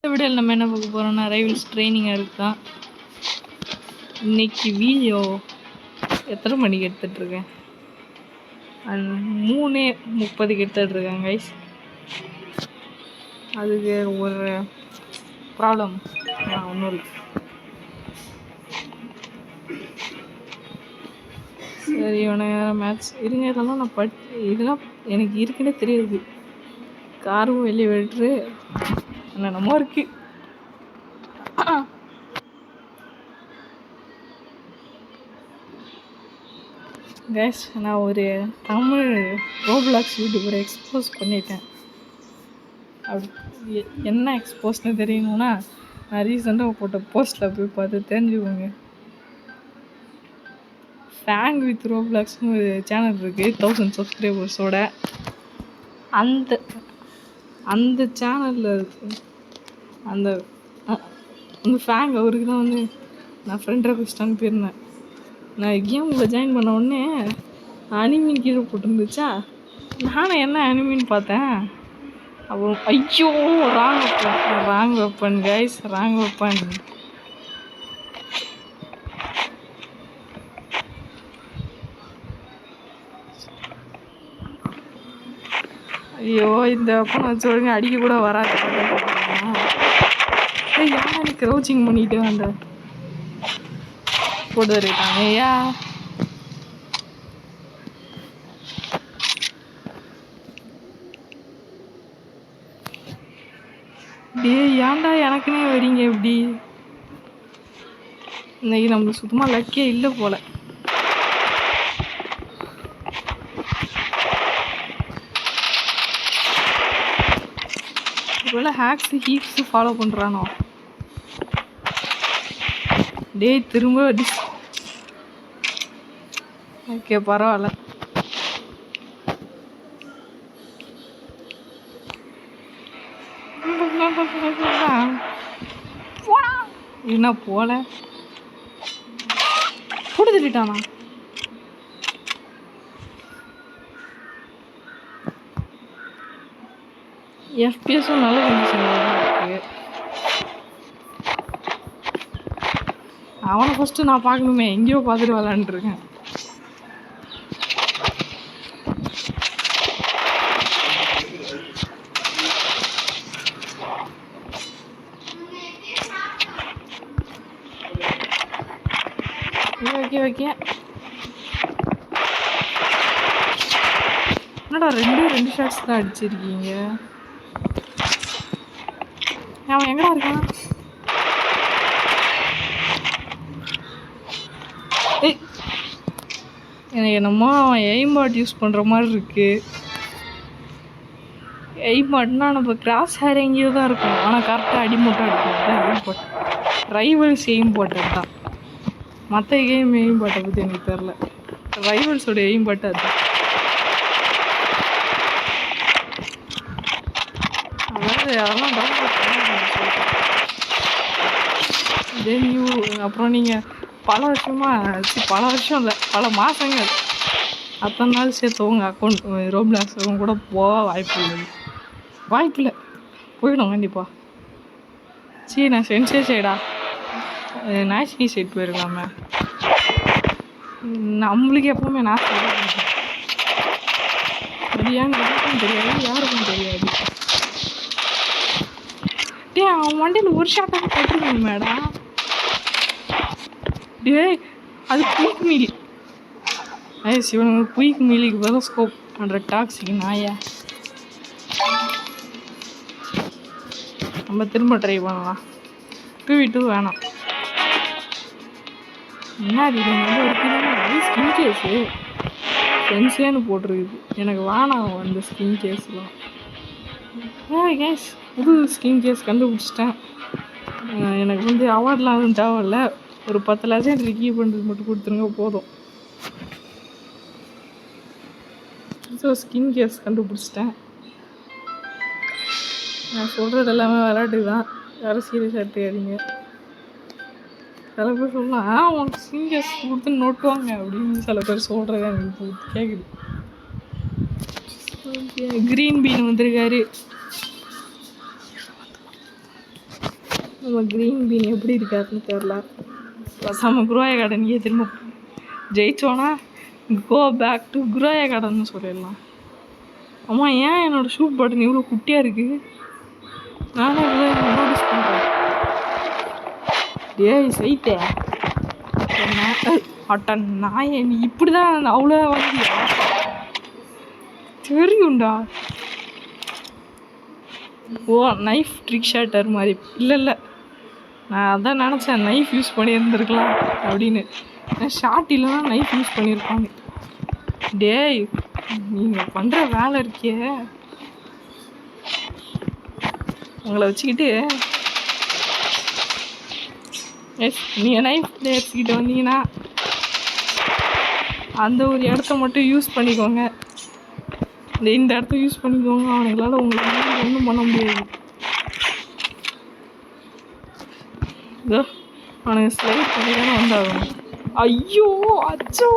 இந்த வீடியோவில் நம்ம என்ன பார்க்க போகிறோம்னா ரைவல்ஸ் ட்ரைனிங்காக இருக்குதான். இன்னைக்கு வீடியோ எத்தனை மணிக்கு எடுத்துகிட்ருக்கேன்? 3:30 எடுத்துகிட்ருக்கேன் கைஸ். அதுக்கு ஒரு ப்ராப்ளம் ஒன்றும் இல்லை. சரி மேட்ச் இருங்க. இதெல்லாம் நான் இதெல்லாம் எனக்கு இருக்குன்னே தெரியாது. காரும் வெளியே விட்டுரு என்னென்னமோ இருக்கு. கைஸ், நான் ஒரு தமிழ் ரோப்ளாக்ஸ் யூடியூபரை எக்ஸ்போஸ் பண்ணிட்டேன். அப்படி என்ன எக்ஸ்போஸ்னு தெரியணும்னா நான் ரீசெண்டாக போட்ட போஸ்ட்டில் போய் பார்த்து தெரிஞ்சுக்கோங்க. ஃபேங் வித் ரோப்ளாக்ஸ்னு ஒரு சேனல் இருக்குது 1000 சப்ஸ்கிரைபர்ஸோட. அந்த சேனலில் இருக்கு அந்த ஃபேங் அவருக்கு தான் வந்து நான் ஃப்ரெண்ட் ரெக்வெஸ்ட் அனுப்பியிருந்தேன். நான் கேமில் ஜாயின் பண்ண உடனே அனிமின் கீழே போட்டுருந்துச்சா, நானும் என்ன அனிமின்னு பார்த்தேன். அப்புறம் ஐயோ wrong weapon guys, wrong weapon. ஐயோ இந்த வெப்பன் வச்சு ஒழுங்கு அடிக்க கூட வராது. யாரும் நீ க்ரௌச்சிங் பண்ணிட்டு வந்த போட்டு வருட்டாங்க. ஐயா ஏன்டா எனக்குன்னே வரீங்க எப்படி? இன்னைக்கு நம்மளுக்கு சுத்தமாக லக்கே இல்லை போல. இப்போல ஹேக்ஸு ஹீப்ஸு ஃபாலோ பண்ணுறானோ? திரும்ப ஓகே பரவாயில்ல. என்ன போல போட்டு திட்டானா? எஃபிஎஸும் நல்ல கண்டிஷனில் இருக்கு. அவனை ஃபஸ்ட்டு நான் பார்க்கணுமே, எங்கேயோ பார்த்துட்டு விளாண்டுருக்கேன். ஓகே என்னடா ரெண்டு ஷாட்ஸ் தான் அடிச்சிருக்கீங்க. அவன் எங்கடா இருக்கான்? எனக்கு என்னமோ அவன் எய்ம்பாட் யூஸ் பண்ணுற மாதிரி இருக்கு. எய்ம்பாட்னா நம்ம கிராஸ் ஹேர் எங்கேயோ தான் இருக்கும், ஆனால் கரெக்டாக அடிமட்டம் அடிக்கும். எய்ம்பாட் ரைவல்ஸ் எய்ம்பாட் தான். மற்ற கேம் எய்ம்பாட்டை பற்றி எனக்கு தெரில. ரைவல்ஸோட எய்ம்பாட்டு அதுதான். அதாவது அதெல்லாம் டவுன்லோட் பண்ணி அப்புறம் நீங்கள் பல வருஷம் இல்லை பல மாதங்கள் அத்தனை நாள் சேர்த்து உங்கள் அக்கௌண்ட் ரோப்ளாக்ஸ் கூட போக வாய்ப்பில்லை போயிடும் கண்டிப்பாக. சரி நான் சென்சே சைடா நாசினி சைட் போயிருக்கலாமே. நம்மளுக்கு எப்பவுமே நாசி அது யாருக்கும் தெரியாது, யாருக்கும் தெரியாது. அவன் வண்டியில் ஒரு ஷாட்டாக போட்டுருக்கணும் மேடம். அது குயிக் மீலி. சிவனுக்கு குயிக் மீலிக்கு பதில் ஸ்கோப் பண்ணுற டாக்ஸிக் நாயா. நம்ம திரும்ப ட்ரை பண்ணலாம். 2v2 வேணாம். என்ன ஒரு ஸ்கின் கேஸு சென்சேன்னு போட்டிருக்குது. எனக்கு வேணாம் அந்த ஸ்கின் கேஸ்லாம். கேஸ் புது ஸ்கின் கேஸ் கண்டுபிடிச்சிட்டேன். எனக்கு வந்து அவார்ட்லாம் எதுவும் தேவையில்ல. ஒரு 10 லட்சம் ரிக்கீவ் பண்ணுறது மட்டும் கொடுத்துருங்க போதும். ஸோ ஸ்கின் கேஸ் கண்டுபிடிச்சிட்டேன். நான் சொல்கிறது எல்லாமே விளையாட்டு தான், யாரும் சீரியஸாக எடுத்துக்காதீங்க. சில பேர் சொல்லலாம் உனக்கு ஸ்கின் கேஸ் கொடுத்து நோட்டுவாங்க அப்படின்னு சில பேர் சொல்கிறது எனக்கு கேட்குது. க்ரீன் பீன் வந்திருக்காரு. நம்ம க்ரீன் பீன் எப்படி இருக்காதுன்னு தெரில. நம்ம குரோயா கார்டனுக்கே திரும்ப ஜெயிச்சோன்னா கோ பேக் டு குரோயா கார்டன் சொல்லிடலாம். அம்மா ஏன் என்னோடய ஷூட் பட்டன் இவ்வளோ குட்டியாக இருக்குது? நானே இவ்வளோ நோட்டீஸ் பண்ணுறேன். டேய் சைட்டே அட்டன் நான் நீ இப்படி தான் அவ்வளோ வந்தியா? தெரியும்டா. ஓ நைஃப் ட்ரிக் ஷாட்டர் மாதிரி. இல்லை நான் அதான் நினச்சேன் நைஃப் யூஸ் பண்ணியிருந்துருக்கலாம் அப்படின்னு. ஷார்ட் இல்லைன்னா நைஃப் யூஸ் பண்ணியிருப்பாங்க. டேய் நீங்கள் பண்ணுற வேலை இருக்கே உங்களை வச்சுக்கிட்டு. எஸ் நீங்கள் நைஃப் பிளேயர்ஸ்கிட்ட வந்தீங்கன்னா அந்த ஒரு இடத்த மட்டும் யூஸ் பண்ணிக்கோங்க. இந்த இடத்த யூஸ் பண்ணிக்கோங்க. அவனுங்களால உங்களுக்கு ஒன்றும் பண்ண முடியாது. இதோ அவனுக்கு ஸ்லைட் பண்ணி தானே வந்தாகணும். ஐயோ அச்சோ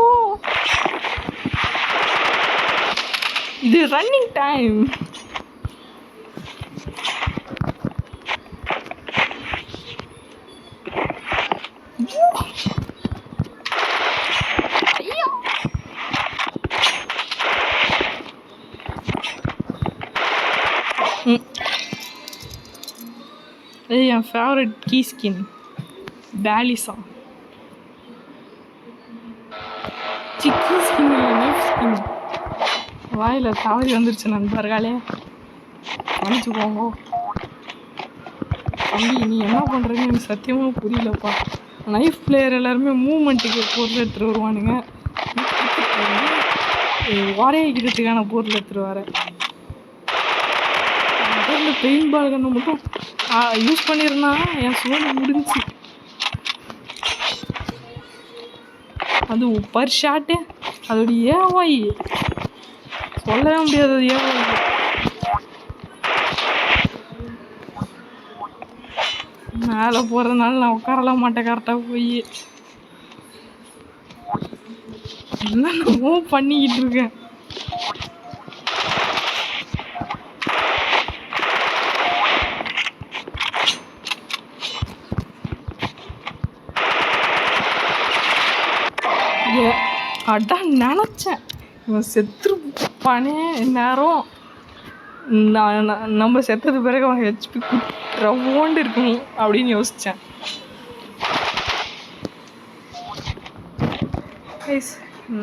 இது ரன்னிங் டைம். இது என் ஃபேவரட் கீ ஸ்கின் பேலிசா. சிக்கி ஸ்கின் இல்லை நைஃப் ஸ்கின். வாயில் தவறி வந்துருச்சு நண்பர்களே, மன்னிச்சுக்கோங்க. தம்பி நீ என்ன பண்ணுறேன்னு எனக்கு சத்தியமாக புரியலப்பா. நைஃப் பிளேயர் எல்லாருமே மூமெண்ட்டுக்கு பொருள் எடுத்துகிட்டு வருவானுங்க. வரையக்கிறதுக்கான பொருள் எடுத்துகிட்டு வர இந்த பெயிண்ட் பால் கண்ணை மட்டும் யூஸ் பண்ணியிருந்தா என் சோழ முடிஞ்சு. அது பர் ஷாட்டு அதோட ஏவாய் சொல்லவே முடியாது. அது ஏவாய் மேலே போகிறதுனால நான் உட்காரலாம் மாட்டேன். கரெக்டாக போய் என்னென்னமோ பண்ணிக்கிட்டு இருக்கேன். அதான் நினச்சேன் இவன் செத்துருப்பானே நேரம். நம்ம செத்தது பிறகு அவன் ஹெச்பி குற்றவோண்டு இருக்கணும் அப்படின்னு யோசித்தேன்.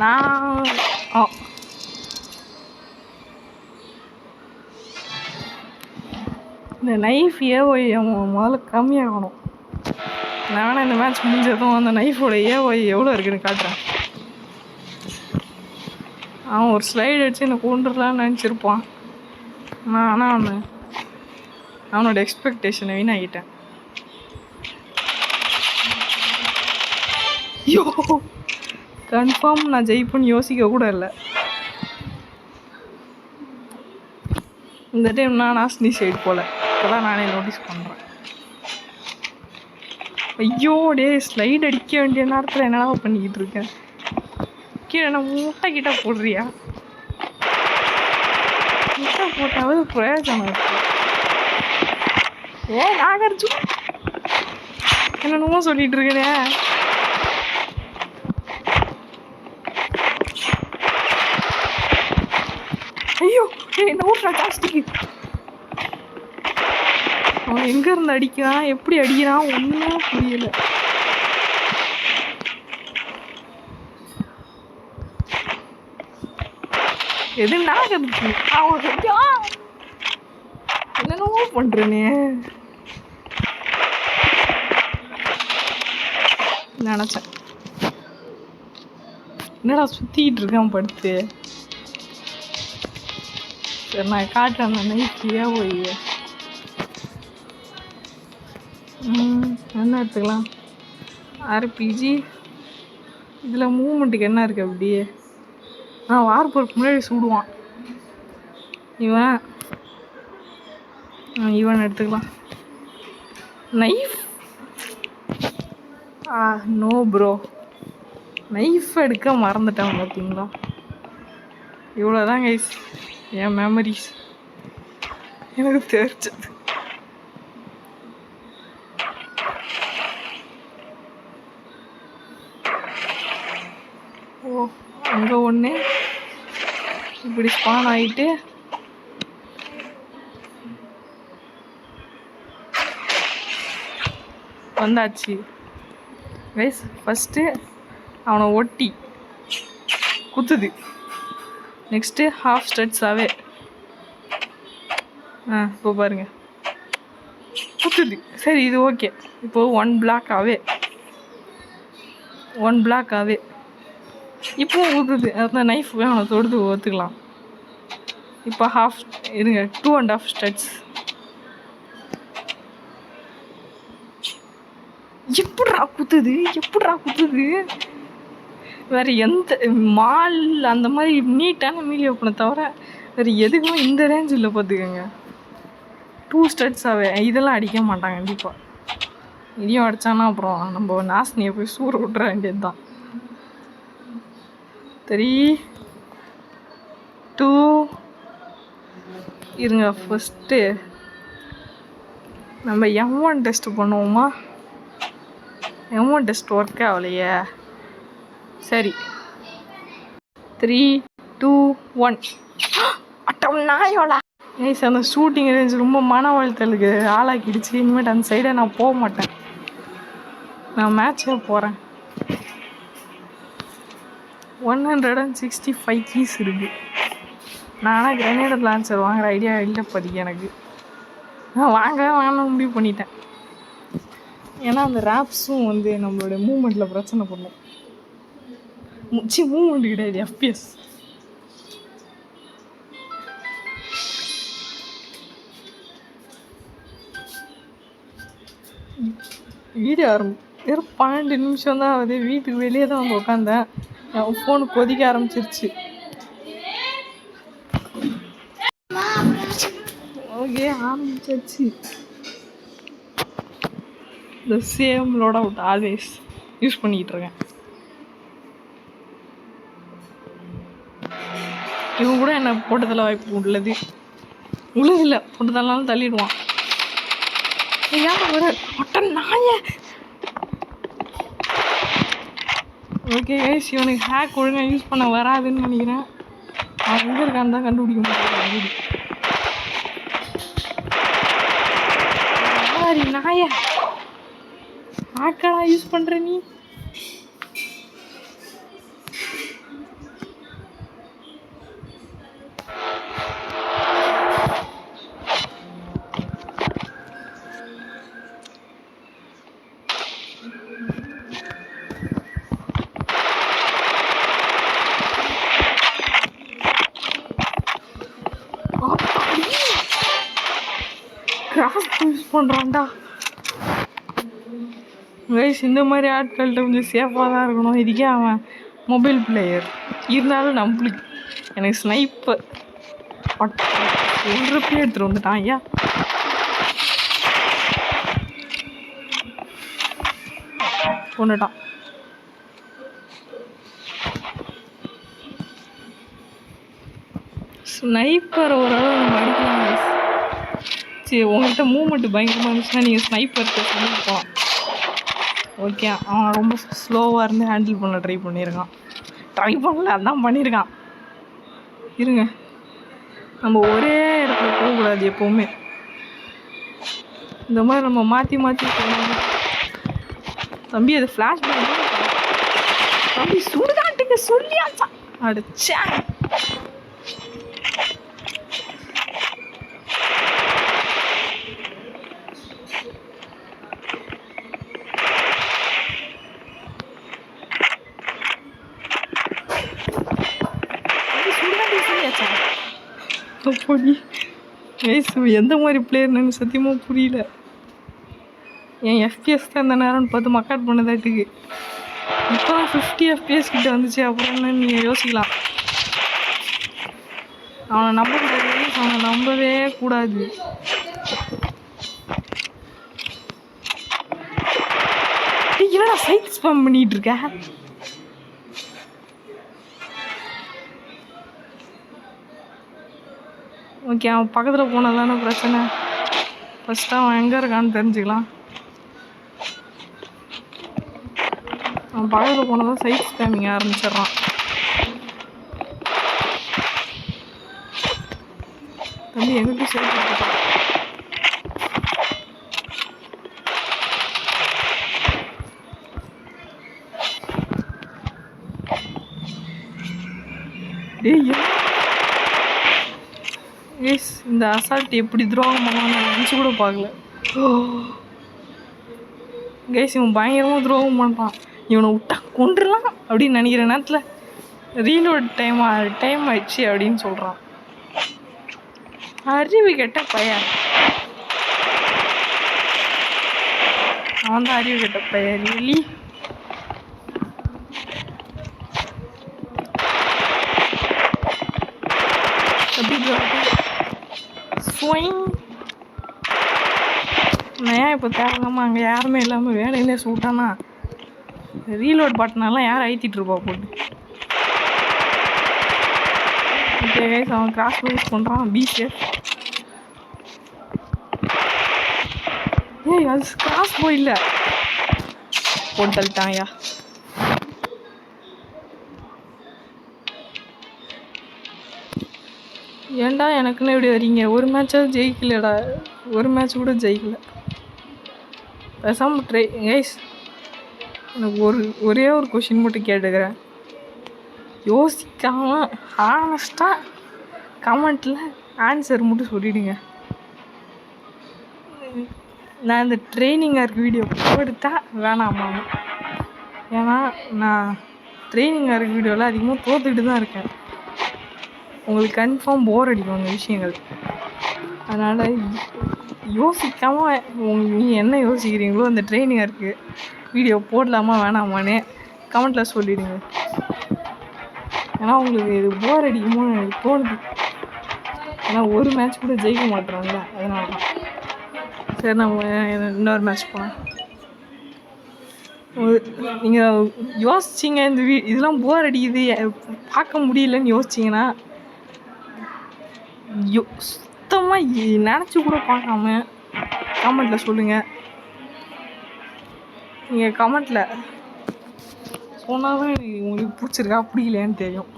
நான் இந்த நைஃப் ஏஓஐ முதல்ல கம்மியாகணும். நான் வேணா இந்த மேட்ச் முடிஞ்சதும் அந்த நைஃபோட ஏஓஐ எவ்வளோ இருக்குன்னு காட்டுறேன். அவன் ஒரு ஸ்லைடு அடித்து என்னை கொண்டுடலான்னு நினச்சிருப்பான். நான் ஆனால் அவனோட எக்ஸ்பெக்டேஷனை வீணாகிட்டேன். ஐயோ கன்ஃபார்ம் நான் ஜெயிப்பேன்னு யோசிக்க கூட இல்லை. இந்த டைம் நான் நாஸ்னி சைடு போல. இப்போதான் நானே நோட்டீஸ் பண்ணுறேன். ஐயோ டே ஸ்லைடு அடிக்க வேண்டிய நேரத்தில் என்னடா பண்ணிக்கிட்டு இருக்கேன். கீழே நான் முட்டை கிட்ட போடுறியா? முட்டை போட்டாவது பிரயோஜனம் இருக்கு. நாகர்ஜு என்னென்னமோ சொல்லிட்டு இருக்கேன். ஐயோ என்ன ஊர்ல ஜாஸ்திக்கு அவன் எங்க இருந்து அடிக்கிறான், எப்படி அடிக்கிறான் ஒன்றும் புரியல. எது நாகர்ஜு என்னென்னமோ பண்றேனே நினச்சேன். என்னடா சுற்றிக்கிட்டு இருக்கான் படுத்து. சரி நான் காட்டுறேன் அந்த நைஃபியா போய் என்ன எடுத்துக்கலாம். ஆர்பிஜி இதில் மூமெண்ட்டுக்கு என்ன இருக்குது அப்படியே. வார்போருக்கு முன்னாடி சுடுவான் இவன் எடுத்துக்கலாம். நைஃப் நோ ப்ரோ, நைஃப் எடுக்க மறந்துட்டேன் பார்த்தீங்களா. இவ்வளோதான் கைஸ் என் மெமரிஸ் எனக்கு தெரிஞ்சது. ஓ அங்கே ஒன்று இப்படி ஸ்பான் ஆகிட்டு வந்தாச்சு கைஸ். ஃபஸ்ட்டு அவனை ஒட்டி குத்துது. நெக்ஸ்ட்டு ஹாஃப் ஸ்டட்ஸாகவே இப்போ பாருங்க குத்துது. சரி இது ஓகே. இப்போது ஒன் பிளாக்காகவே இப்போவும் ஊற்றுது. அந்த நைஃப் அவனை தொடுத்து ஒத்துக்கலாம். இப்போ ஹாஃப் இருங்க 2.5 ஸ்டட்ஸ். எப்படா குத்துது. வேறு எந்த மால் அந்த மாதிரி நீட்டான மீலி ஓப்பனை தவிர வேறு எதுக்குமே இந்த ரேஞ்ச் இல்லை பார்த்துக்கோங்க. 2 ஸ்டட்ஸாகவே இதெல்லாம் அடிக்க மாட்டாங்க கண்டிப்பாக. இதையும் அடித்தானா அப்புறம் நம்ம நாசினியை போய் சூற விட்டுற வேண்டியது தான். 3 2 இருங்க. ஃபஸ்ட்டு நம்ம M1 டெஸ்ட் பண்ணுவோமா? M1 டெஸ்ட் ஒர்க் ஆகலையே. சரி 3 2 1 அட்டம் நாயோலா. ஏய் அந்த ஷூட்டிங் ரேஞ்ச் ரொம்ப மன வாழ்த்தலுக்கு ஆளாக்கிடுச்சு. இனிமேட்டு அந்த சைடை நான் போக மாட்டேன். நான் மேட்சே போகிறேன். 165 கீஸ் இருக்குது. நான் ஆனால் கிரனேட் லான்ச்சர் வாங்குகிற ஐடியா இல்லை இப்போதைக்கு எனக்கு. நான் வாங்கணும்னு முடிவு பண்ணிட்டேன். ஏன்னா அந்த ரேப்ஸும் வந்து நம்மளுடைய மூமெண்ட்டில் பிரச்சனை பண்ணும். மூமெண்ட் கிடையாது, FPS. வீடியோ வெறும் 12 நிமிஷம் தான் ஆகுது. வீட்டுக்கு வெளியே தான் வந்து உட்காந்தேன். என் ஃபோனு கொதிக்க ஆரம்பிச்சிருச்சு. ஓகே ஆரம்பிச்சிருச்சு. இந்த same load out always use பண்ணிக்கிட்டு இருக்கேன். இவன் கூட என்ன போட்டதில் வாய்ப்பு உள்ளது இல்லை. போட்டதெல்லாம் தள்ளிடுவான். ஏன் வர ஒட்ட நாய. ஓகே கைஸ், இவனுக்கு ஹேக் ஒழுங்காக யூஸ் பண்ண வராதுன்னு நினைக்கிறேன். அவன் எங்கே இருக்கான்னு தான் கண்டுபிடிக்க முடியாது. நாய ஹேக்கடா யூஸ் பண்ணுற நீ? கிராஸ் யூஸ் பண்ணுறான்டா கைஸ். இந்த மாதிரி ஆட்கள்கிட்ட கொஞ்சம் சேஃபாக தான் இருக்கணும். இதுக்கே அவன் மொபைல் பிளேயர் இருந்தாலும் நம்மளுக்கு எனக்கு ஸ்னைப்பர் ஒன்றப்பே எடுத்துகிட்டு வந்துட்டான். ஐயா கொண்டுட்டான். ஸ்னைப்பர் ஓரளவு நம்ம அடிக்கலாம். சரி உங்கள்கிட்ட மூமெண்ட்டு பயங்கரமாக இருந்துச்சுன்னா நீங்கள் ஸ்னைப்பர் சொல்லிட்டு போகலாம். ஓகே அவன் ரொம்ப ஸ்லோவாக இருந்து ஹேண்டில் பண்ண ட்ரை பண்ணல அதான் பண்ணியிருக்கான். இருங்க, நம்ம ஒரே இடத்துல போகக்கூடாது எப்போவுமே. இந்த மாதிரி நம்ம மாற்றி போகணும். தம்பி அது ஃப்ளாஷ் பண்ண தம்பி சுடுகாட்டுக்கு சொல்லியாச்சா அடிச்சா. அப்படி எந்த மாதிரி பிளேயர்னு சத்தியமாக புரியல. என் FPS தான் இந்த நேரம்னு பார்த்து மக்காட் பண்ணதாட்டுக்கு. இப்போ 50 FPS கிட்ட வந்துச்சு. அப்புறம் என்ன நீங்கள் யோசிக்கலாம். அவனை நம்பவே கூடாது. என்னடா சைட் ஸ்பாம் பண்ணிட்டு இருக்க? ஓகே அவன் பக்கத்தில் போனதான பிரச்சனை. ஃபஸ்ட்டு அவன் எங்கே இருக்கான்னு தெரிஞ்சுக்கலாம். அவன் பக்கத்தில் போனதான் சைட் ஸ்பேமிங் ஆரம்பிச்சிட்றான். தம்பி எங்கிட்டும் சைட் கொடுத்துட்டான். எஸ் இந்த அசால்ட் எப்படி துரோகம் பண்ணுவான்னு நான் நினச்சி கூட பார்க்கல. கேஸ் இவன் பயங்கரமாக துரோகம் பண்ணுறான். இவனை விட்டா கொண்டுடலாம் அப்படின்னு நினைக்கிற நேரத்தில் ரீலோட் டைம் ஆயிடுச்சு அப்படின்னு சொல்கிறான். அறிவு கெட்ட பையன் அவன் தான். அறிவு கெட்ட பையன் ரியலி. நான் ஏன் இப்போ தேவையில்லாமல் அங்கே யாருமே இல்லாமல் வேலையிலே சூட்டானா ரீலோட் பட்டனெல்லாம் யார் அழுத்திட்டுருப்பா போட்டு. ஓகே கைஸ் அவன் கிராஸ் யூஸ் பண்ணுறான். பீச்சு ஏய் அது கிராஸ் போ இல்லை போட்டு தள்ளிட்டாங்கய்யா. ஏன்டா எனக்குன்னு இப்படி வரீங்க? ஒரு மேட்சாவது ஜெயிக்கலடா. ஒரு மேட்ச் கூட ஜெயிக்கல. பேசாமல் கைஸ் எனக்கு ஒரே ஒரு கொஷின் மட்டும் கேட்டுக்கிறேன். யோசிக்காமல் ஹானஸ்ட்டாக கமெண்ட்டில் ஆன்சர் மட்டும் சொல்லிவிடுங்க. நான் இந்த ட்ரைனிங்காக இருக்க வீடியோ போடுத்தா வேணாமா? ஏன்னா நான் ட்ரைனிங்காக இருக்க வீடியோவில் அதிகமாக தோற்றுக்கிட்டு தான் இருக்கேன். உங்களுக்கு கன்ஃபார்ம் போர் அடிக்கும் அந்த விஷயங்கள். அதனால் யோசிக்காமல் நீங்கள் என்ன யோசிக்கிறீங்களோ அந்த ட்ரைனிங்காக இருக்குது வீடியோ போடலாமா வேணாமான்னு கமெண்ட்டில் சொல்லிவிடுங்க. ஏன்னா உங்களுக்கு இது போர் அடிக்குமோன்னு எனக்கு தோணுது. ஏன்னா ஒரு மேட்ச் கூட ஜெயிக்க மாட்டுறாங்களா, அதனால தான். சரி நம்ம இன்னொரு மேட்ச் போகலாம். நீங்கள் யோசிச்சிங்க இந்த இதெல்லாம் போர் அடிக்குது பார்க்க முடியலன்னு யோசிச்சிங்கன்னா சுத்தமாக நினச்சி கூட பார்க்காம கமெண்ட்டில் சொல்லுங்கள். நீங்கள் கமெண்ட்டில் சொன்னால் தான் உங்களுக்கு பிடிச்சிருக்கா பிடிக்கலையான்னு தெரியும்.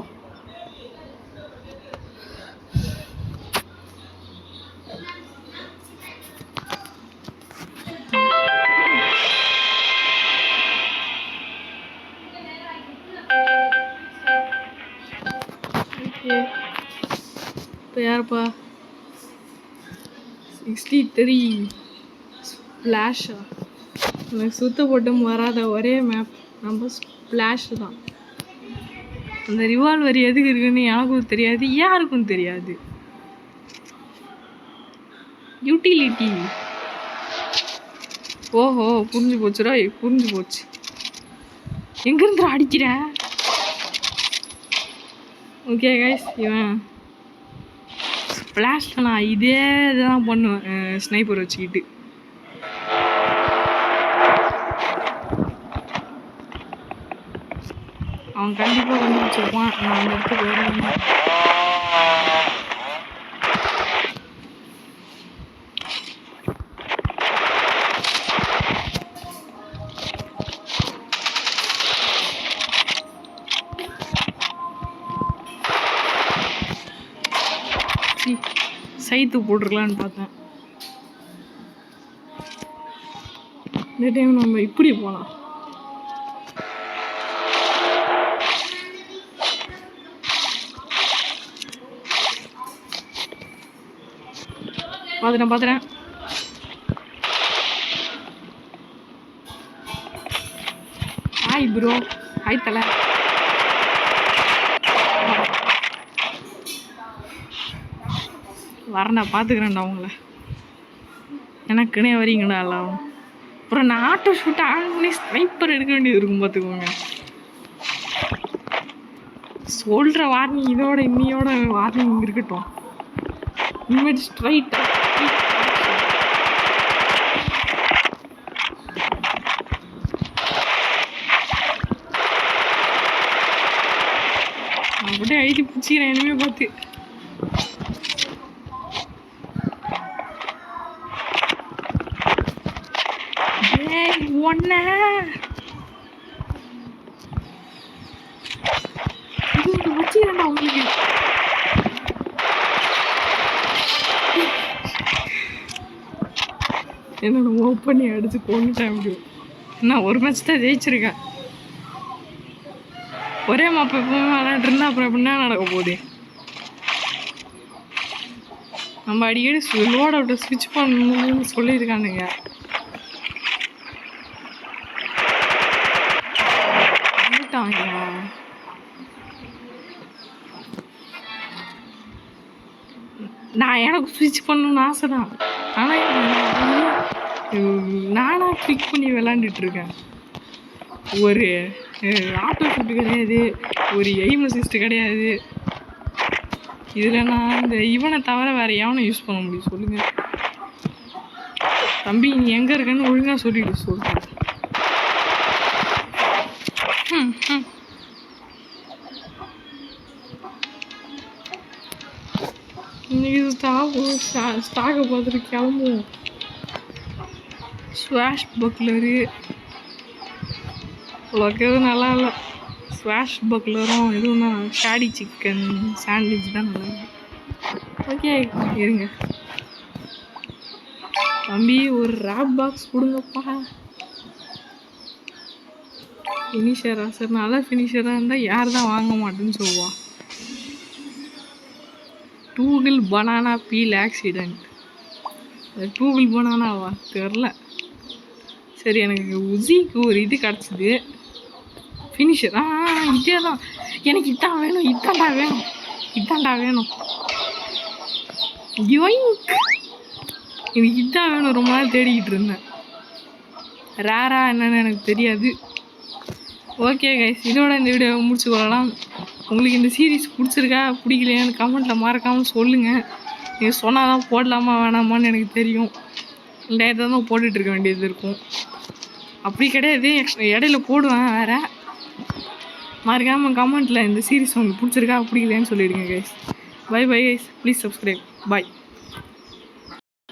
இப்போ யாருப்பா 63 ஸ்ப்ளாஷா? எனக்கு சுத்த போட்டும் வராத ஒரே மேப் நம்ம ஸ்ப்ளாஷ் தான். அந்த ரிவால்வர் எதுக்கு இருக்குன்னு எனக்கும் தெரியாது, யாருக்கும் தெரியாது. யூட்டிலிட்டி. ஓஹோ புரிஞ்சு போச்சுடா, புரிஞ்சு போச்சு. எங்கேருந்து அடிக்கிற? ஓகே கைஸ் இவன் ஸ்ப்ளாஷில் நான் இதே தான் பண்ணுவேன் ஸ்னைப்பர் வச்சுக்கிட்டு. அவன் கண்டிப்பாக வந்து வச்சுருப்பான். நான் அந்த இடத்துக்கு வருவேன். சைத்து போட்டிருக்கலான்னு பார்த்தேன். இந்த டைம் நம்ம இப்படி போகலாம். பார்த்துட்டேன். Hi bro. ஹாய் தலை. வரேன்டா பார்த்துக்கிறேன்டா உங்களை. எனக்குன்னே வரீங்கடா எல்லாம். அப்புறம் நான் ஆட்டோ ஷூட் ஆனே ஸ்னைப்பர் எடுக்க வேண்டியது இருக்கும் பார்த்துக்கோங்க. சொல்கிற வார்னிங் இதோட இன்னையோட வார்னிங் இருக்கட்டும். இனிமேட்டு ஸ்ட்ரைட் அப்படியே ஐடி பிடிச்சிக்கிறேன் இனிமே பார்த்து. ஒன்ன அடிக்கிறேன்டா உங்களுக்கு. என்னோட மூவ் பண்ணி அடிச்சு கொண்டுட்டேன். முடியும் நான் ஒரு மேட்ச் தான் ஜெயிச்சிருக்கேன். ஒரே மாப்ப எப்பவுமே விளையாண்டுருந்தா அப்புறம் எப்படின்னா நடக்க போகுது. நம்ம அடிக்கடி லோட் அவுட்டை ஸ்விட்ச் பண்ணணும்னு சொல்லியிருக்கானுங்க. நான் எனக்கு ஸ்விட்ச் பண்ணணும்னு ஆசை தான். ஆனால் நானாக கிளிக் பண்ணி விளாண்டுட்டு இருக்கேன். ஒரு ஆட்டோ ஷூட்டு கிடையாது, ஒரு எய்ம் அசிஸ்ட் கிடையாது. இதில் நான் இந்த இவனை தவிர வேறு எவனை யூஸ் பண்ண முடியும் சொல்லுங்கள் தம்பி. நீ எங்கே இருக்கன்னு ஒழுங்காக சொல்லிட்டு சொல்கிறேன். இன்னைக்கு ஸ்டாக்கை பார்த்துட்டு கிளம்புவோம். ஸ்வாஷ் பக்லரு உனக்கு எதுவும் நல்லா இல்லை. ஸ்வாஷ் பக்லரும் எதுவும் தான் ஷாடி சிக்கன் சாண்ட்விச் தான் நல்லா இருக்கும். ஓகே இருங்க தம்பி, ஒரு ரேப் பாக்ஸ் கொடுங்கப்பா. ஃபினிஷரா சார்? நல்லா ஃபினிஷராக இருந்தால் யார் தான் வாங்க மாட்டேன்னு சொல்லுவான். டூகிள் பனானா பீல் ஆக்சிடெண்ட். டூகிள் பனானாவா தெரில. சரி, எனக்கு உசிக்கு ஒரு இது கிடச்சிது ஃபினிஷர். இதே தான் எனக்கு. இதான் வேணும், இதாண்டா வேணும், இதாண்டா வேணும். எனக்கு இதான் வேணும். ரொம்ப நாள் தேடிக்கிட்டு இருந்தேன். ரேரா என்னன்னு எனக்கு தெரியாது. ஓகே கைஸ், இதோட இந்த வீடியோவை முடிச்சுக்கொள்ளலாம். உங்களுக்கு இந்த சீரீஸ் பிடிச்சிருக்கா பிடிக்கலையான்னு கமெண்ட்டில் மறக்காமல் சொல்லுங்கள். நீங்கள் சொன்னால் தான் போடலாமா வேணாமான்னு எனக்கு தெரியும். டேரக்டாக தான் போட்டுட்ருக்க வேண்டியது இருக்கும். அப்படி கிடையாது, இடையில போடுவேன் வேறு. மறக்காமல் கமெண்ட்டில் இந்த சீரீஸ் உங்களுக்கு பிடிச்சிருக்கா பிடிக்கலையான்னு சொல்லிவிடுங்க guys. Bye bye guys, please subscribe. Bye.